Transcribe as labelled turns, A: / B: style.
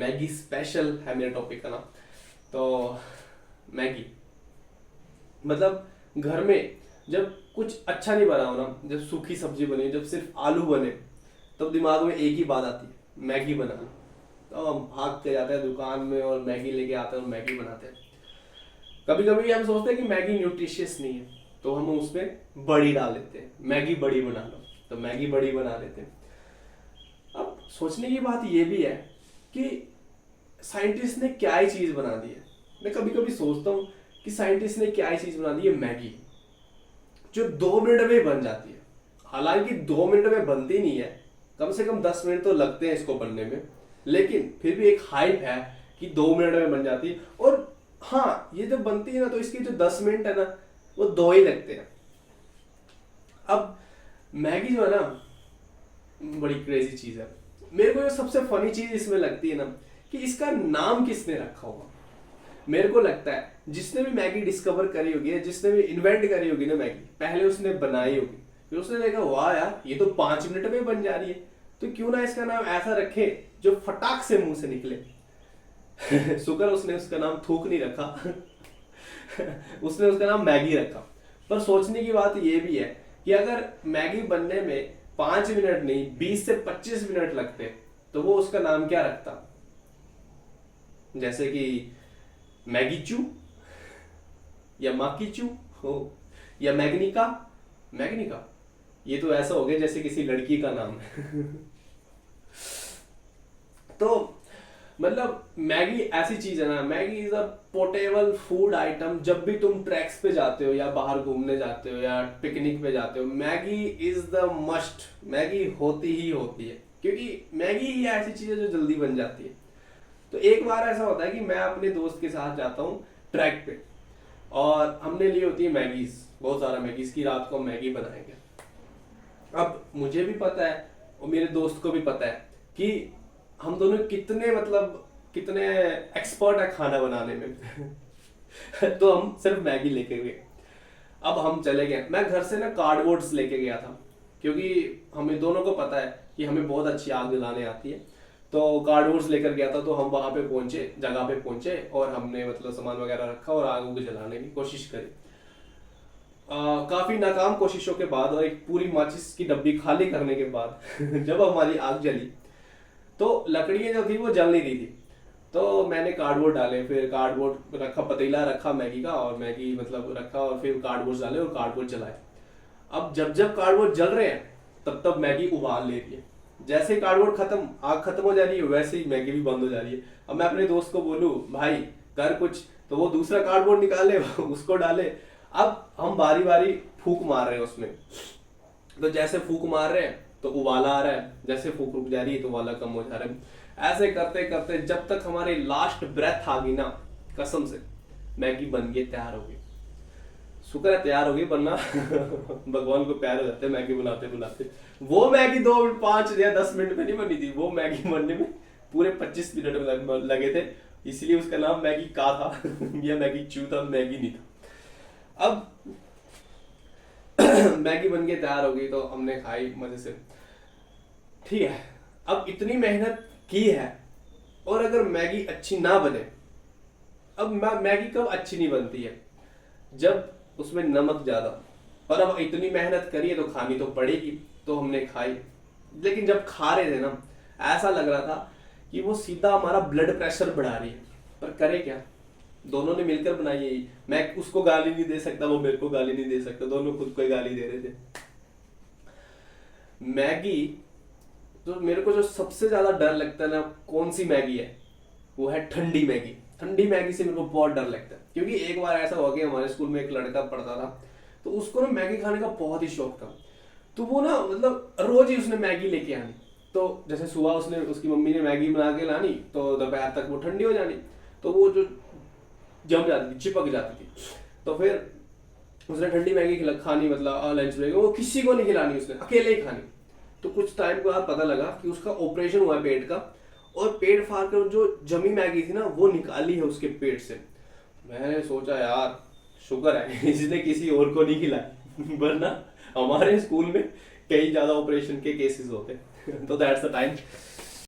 A: Maggi special है मेरे topic का नाम। तो मैगी मतलब घर में जब कुछ अच्छा नहीं बना हो ना, जब सूखी सब्जी बने, जब सिर्फ आलू बने, तब दिमाग में एक ही बात आती है, मैगी बना लो। तो हम भाग के जाते हैं दुकान में और मैगी लेके आते हैं और मैगी बनाते हैं। कभी कभी हम सोचते हैं कि मैगी न्यूट्रिशियस नहीं है, तो हम उसमें बड़ी डाल देते हैं, मैगी बड़ी बना लो, तो मैगी बड़ी बना लेते हैं। अब सोचने की बात ये भी है कि साइंटिस्ट ने क्या ही चीज बना दी है। मैं कभी कभी सोचता हूँ कि साइंटिस्ट ने क्या ही चीज बना दी है, मैगी, जो 2 मिनट में बन जाती है। हालांकि 2 मिनट में बनती नहीं है, कम से कम 10 मिनट तो लगते हैं इसको बनने में, लेकिन फिर भी एक हाइप है कि 2 मिनट में बन जाती है। और हाँ, ये जब बनती है ना, तो इसके जो 10 मिनट है ना, वो 2 ही लगते हैं। अब मैगी जो है ना, बड़ी क्रेजी चीज है। मेरे को जो सबसे फनी चीज इसमें लगती है ना, कि इसका नाम किसने रखा होगा। मेरे को लगता है जिसने भी मैगी डिस्कवर करी होगी, जिसने भी इन्वेंट करी होगी ना मैगी, पहले उसने बनाई होगी, फिर उसने देखा वाह यार ये तो 5 मिनट में बन जा रही है, तो क्यों ना इसका नाम ऐसा रखे जो फटाक से मुंह से निकले। शुक्र उसने उसका नाम थूक नहीं रखा। उसने उसका नाम मैगी रखा। पर सोचने की बात यह भी है कि अगर मैगी बनने में 5 मिनट नहीं 20 से 25 मिनट लगते, तो वो उसका नाम क्या रखता। जैसे कि मैगी चू, या माकी चू हो, या मैग्निका। मैग्निका ये तो ऐसा हो गया जैसे किसी लड़की का नाम है। तो मतलब मैगी ऐसी चीज है ना, Maggi is a portable food item. जब भी तुम ट्रैक्स पे जाते हो या बाहर घूमने जाते हो या पिकनिक पे जाते हो, Maggi is the must. Maggi होती ही होती है, क्योंकि मैगी ही ऐसी चीज है जो जल्दी बन जाती है। तो एक बार ऐसा होता है कि मैं अपने दोस्त के साथ जाता हूँ ट्रैक पे, और हमने ली होती है मैगीज, बहुत सारा मैगीज की, रात को हम मैगी बनाएंगे। अब मुझे भी पता है और मेरे दोस्त को भी पता है कि हम दोनों कितने एक्सपर्ट है खाना बनाने में। तो हम सिर्फ मैगी लेके गए। अब हम चले गए, मैं घर से ना कार्डबोर्ड्स लेके गया था, क्योंकि हमें दोनों को पता है कि हमें बहुत अच्छी आग जलाने आती है। तो कार्डबोर्ड्स लेकर गया था, तो हम वहां पे पहुंचे, जगह पे पहुंचे, और हमने मतलब सामान वगैरह रखा और आग उग जलाने की कोशिश करी। काफी नाकाम कोशिशों के बाद और एक पूरी माचिस की डब्बी खाली करने के बाद जब हमारी आग जली, तो लकड़ियां जो थी वो जल नहीं रही थी। तो मैंने कार्डबोर्ड डाले, फिर कार्डबोर्ड रखा, पतीला रखा मैगी का, और मैगी मतलब रखा, और फिर कार्डबोर्ड डाले और कार्डबोर्ड जलाए। अब जब जब कार्डबोर्ड जल रहे हैं, तब तब मैगी उबाल ले रही है। जैसे ही कार्डबोर्ड खत्म, आग खत्म हो जा रही है, वैसे ही मैगी भी बंद हो जा रही है। अब मैं अपने दोस्त को बोलूं भाई कर कुछ, तो वो दूसरा कार्डबोर्ड निकाले, उसको डाले। अब हम बारी बारी फूक मार रहे हैं उसमें, तो जैसे फूक मार रहे हैं तो उबाला आ रहा है, जैसे फूक रुक जा रही है तो उबाला कम हो जा रहा है। ऐसे करते करते जब तक हमारी लास्ट ब्रेथ आ गई ना, कसम से मैगी बन के तैयार हो गई। शुक्र है तैयार हो गई, वरना भगवान को प्यार हो जाते मैगी बनाते बनाते। वो मैगी 2 5 या 10 मिनट में नहीं बनी थी, वो मैगी बनने में पूरे 25 मिनट में लगे थे। इसलिए उसका नाम मैगी का था। या मैगी चू था, मैगी नहीं था। अब मैगी बन के तैयार हो गई, तो हमने खाई मजे से। ठीक है, अब इतनी मेहनत की है, और अगर मैगी अच्छी ना बने। अब मैगी कब अच्छी नहीं बनती है, जब उसमें नमक ज्यादा। और अब इतनी मेहनत करी है तो खानी तो पड़ेगी, तो हमने खाई। लेकिन जब खा रहे थे ना, ऐसा लग रहा था कि वो सीधा हमारा ब्लड प्रेशर बढ़ा रही है। पर करे क्या, दोनों ने मिलकर बनाई है। मैं उसको गाली नहीं दे सकता, वो मेरे को गाली नहीं दे सकता, दोनों खुद को ही गाली दे रहे थे। मैगी तो मेरे को जो सबसे ज्यादा डर लगता है ना, कौन सी मैगी है, वो है ठंडी मैगी। ठंडी मैगी से मेरे को बहुत डर लगता है, क्योंकि एक बार ऐसा हो गया, हमारे स्कूल में एक लड़का पढ़ता था, तो उसको ना मैगी खाने का बहुत ही शौक था। तो वो ना मतलब रोज ही उसने मैगी लेके आनी। तो जैसे सुबह उसने, उसकी मम्मी ने मैगी बना के लानी, तो दोपहर तक वो ठंडी हो जानी, तो वो जो जम जाती थी, चिपक जाती थी। तो फिर उसने ठंडी मैगी खानी, मतलब लंच ब्रेक में, वो किसी को नहीं खिलानी, उसने अकेले ही खानी। तो कुछ टाइम के बाद पता लगा कि उसका ऑपरेशन हुआ है पेट का, और पेट फाड़ कर जो जमी मैगी थी ना, वो निकाली है उसके पेट से। मैंने सोचा यार शुक्र है इसने किसी और को नहीं खिलाई, वरना हमारे स्कूल में कई ज्यादा ऑपरेशन के केसेस होते। तो दैट्स द टाइम